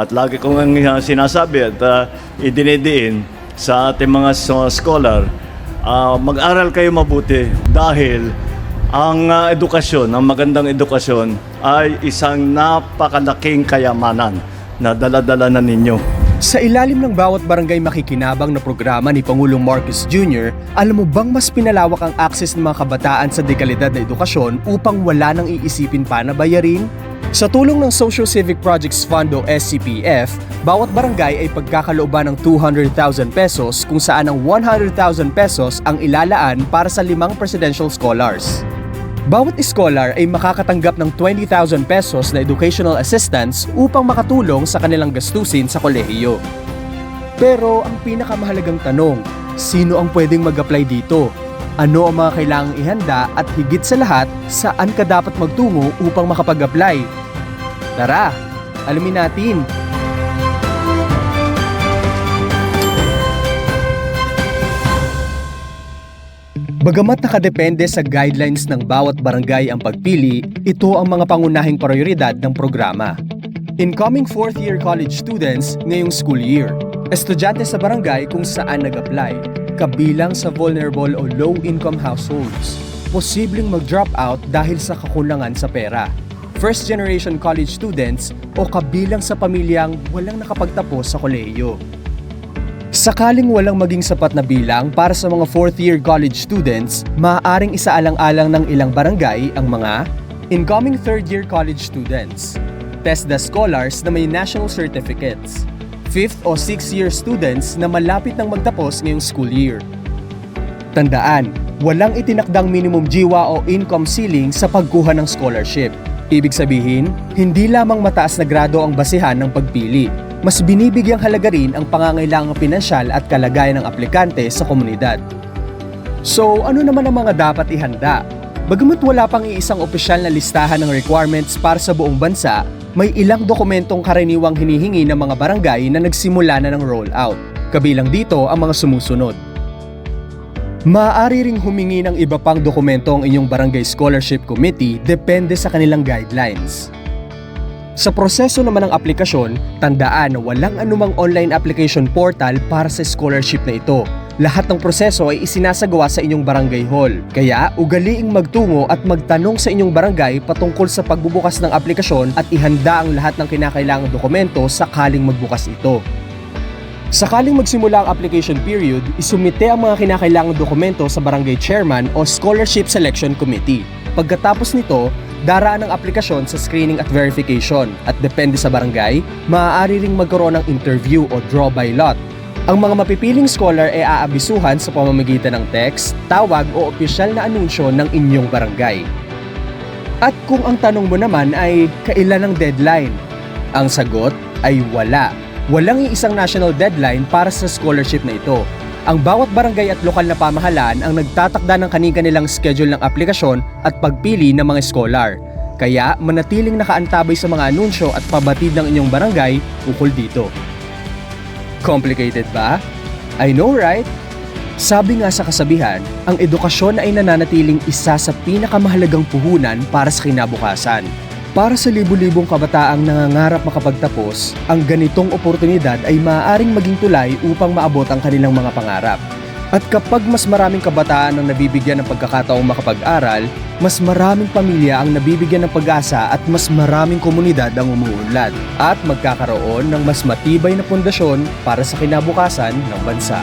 At lagi kong sinasabi at idinidiin sa ating mga scholar, mag-aral kayo mabuti dahil ang edukasyon, ang magandang edukasyon ay isang napakalaking kayamanan na dala-dala na ninyo. Sa ilalim ng bawat barangay makikinabang na programa ni Pangulong Marcos Jr., alam mo bang mas pinalawak ang access ng mga kabataan sa dekalidad na edukasyon upang wala nang iisipin pa na bayarin? Sa tulong ng Social Civic Projects Fund o SCPF, bawat barangay ay pagkakalooban ng 200,000 pesos kung saan ang 100,000 pesos ang ilalaan para sa 5 presidential scholars. Bawat scholar ay makakatanggap ng 20,000 pesos na educational assistance upang makatulong sa kanilang gastusin sa kolehiyo. Pero ang pinakamahalagang tanong, sino ang pwedeng mag-apply dito? Ano ang mga kailangang ihanda at higit sa lahat, saan ka dapat magtungo upang makapag-apply? Tara, alamin natin! Bagamat nakadepende sa guidelines ng bawat barangay ang pagpili, ito ang mga pangunahing prioridad ng programa. Incoming 4th-year college students ngayong school year, estudyante sa barangay kung saan nag-apply, kabilang sa vulnerable o low-income households, posibleng mag-drop out dahil sa kakulangan sa pera, first-generation college students o kabilang sa pamilyang walang nakapagtapos sa kolehiyo. Sakaling walang maging sapat na bilang para sa mga 4th-year college students, maaaring isaalang-alang ng ilang barangay ang mga incoming 3rd-year college students, TESDA scholars na may national certificates, 5th o 6th-year students na malapit nang magtapos ngayong school year. Tandaan, walang itinakdang minimum jiwa o income ceiling sa pagkuha ng scholarship. Ibig sabihin, hindi lamang mataas na grado ang basihan ng pagpili. Mas binibigyang halaga rin ang pangangailangang pinansyal at kalagayan ng aplikante sa komunidad. So, ano naman ang mga dapat ihanda? Bagamat wala pang iisang opisyal na listahan ng requirements para sa buong bansa, may ilang dokumentong karaniwang hinihingi ng mga barangay na nagsimula na ng rollout. Kabilang dito ang mga sumusunod. Maaari ring humingi ng iba pang dokumento ang inyong Barangay Scholarship Committee depende sa kanilang guidelines. Sa proseso naman ng aplikasyon, tandaan na walang anumang online application portal para sa scholarship na ito. Lahat ng proseso ay isinasagawa sa inyong barangay hall. Kaya, ugaliing magtungo at magtanong sa inyong barangay patungkol sa pagbubukas ng aplikasyon at ihanda ang lahat ng kinakailangang dokumento sakaling magbukas ito. Sakaling magsimula ang application period, isumite ang mga kinakailangang dokumento sa barangay chairman o scholarship selection committee. Pagkatapos nito, daraan ang aplikasyon sa screening at verification at depende sa barangay, maaari ring magkaroon ng interview o draw by lot. Ang mga mapipiling scholar ay aabisuhan sa pamamagitan ng text, tawag o opisyal na anunsyo ng inyong barangay. At kung ang tanong mo naman ay kailan ang deadline? Ang sagot ay wala. Walang iisang national deadline para sa scholarship na ito. Ang bawat barangay at lokal na pamahalaan ang nagtatakda ng kani-kanilang schedule ng aplikasyon at pagpili ng mga scholar. Kaya manatiling nakaantabay sa mga anunsyo at pabatid ng inyong barangay ukol dito. Complicated ba? I know, right? Sabi nga sa kasabihan, ang edukasyon ay nananatiling isa sa pinakamahalagang puhunan para sa kinabukasan. Para sa libu-libong kabataang nangangarap makapagtapos, ang ganitong oportunidad ay maaaring maging tulay upang maabot ang kanilang mga pangarap. At kapag mas maraming kabataan ang nabibigyan ng pagkakataong makapag-aral, mas maraming pamilya ang nabibigyan ng pag-asa at mas maraming komunidad ang umuunlad at magkakaroon ng mas matibay na pundasyon para sa kinabukasan ng bansa.